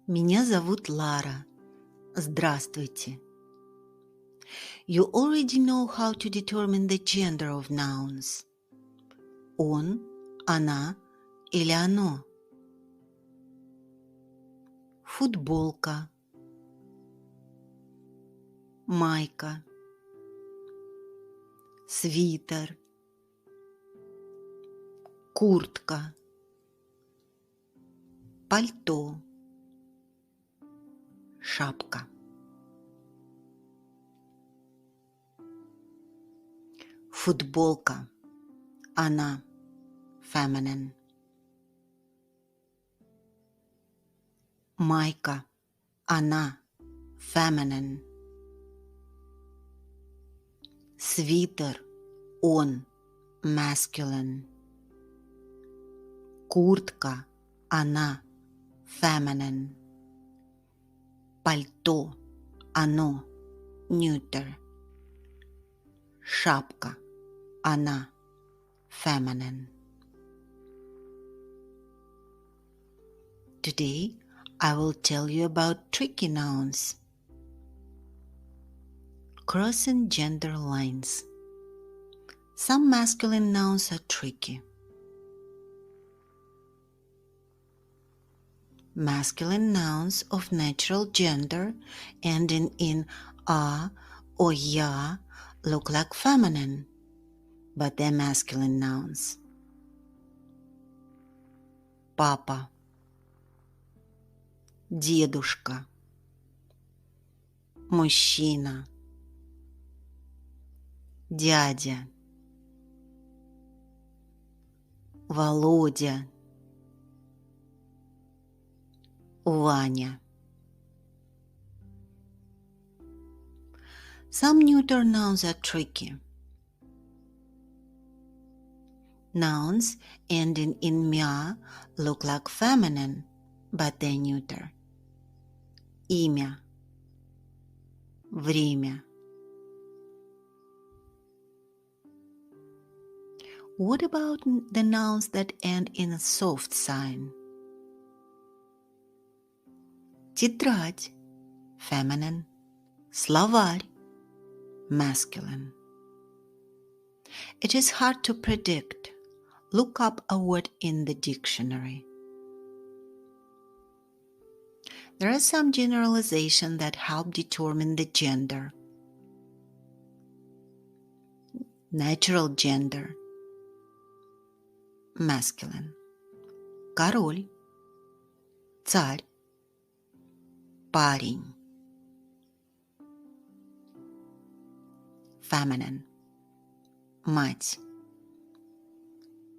Меня зовут Лара. Здравствуйте. You already know how to determine the gender of nouns. Он, она или оно. Футболка, майка, свитер, куртка, пальто, шапка. Футболка, она, feminine. Майка, она, feminine. Свитер, он, masculine. Куртка, она, feminine. Пальто, оно, neuter. Шапка, она, feminine. Today, I will tell you about tricky nouns. Crossing gender lines. Some masculine nouns are tricky. Masculine nouns of natural gender ending in a or ya look like feminine, but they're masculine nouns. Папа, дедушка, мужчина, дядя, Володя, Ваня. Some neuter nouns are tricky. Nouns ending in mya look like feminine, but they're neuter. Имя, время. What about the nouns that end in a soft sign? Тетрадь, feminine. Словарь, masculine. It is hard to predict. Look up a word in the dictionary. There are some generalizations that help determine the gender. Natural gender, masculine. Король, царь, парень. Feminine. Мать,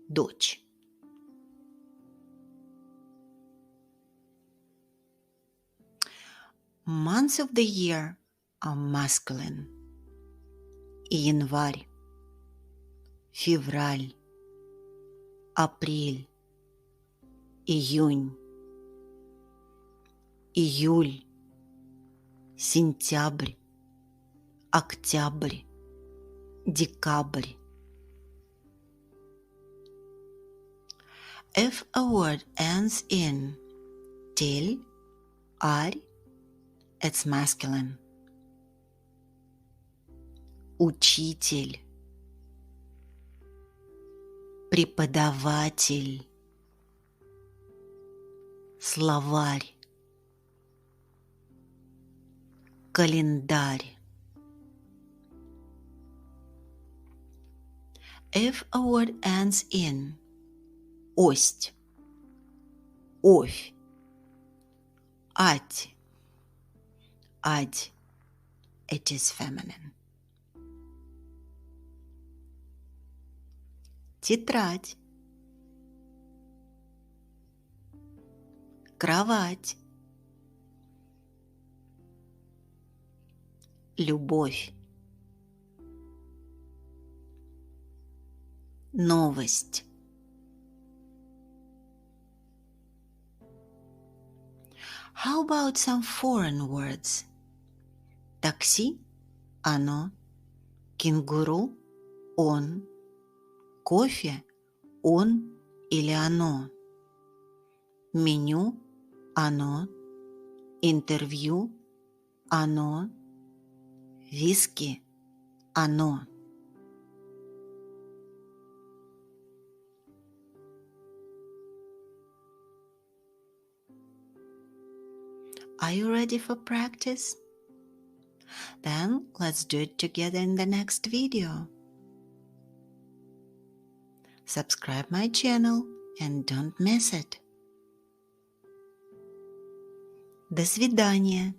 дочь. Months of the year are masculine. Январь, февраль, апрель, июнь, июль, сентябрь, октябрь, декабрь. If a word ends in til, ar, it's masculine. Учитель, преподаватель, словарь, календарь. If a word ends in ость, овь, ать, адь, it is feminine. Тетрадь, кровать, любовь, новость. How about some foreign words? Такси, оно, кенгуру, он, кофе, он или оно, меню, оно, Интервью – оно. Виски – оно. Are you ready for practice? Then let's do it together in the next video. Subscribe my channel and don't miss it. До свидания.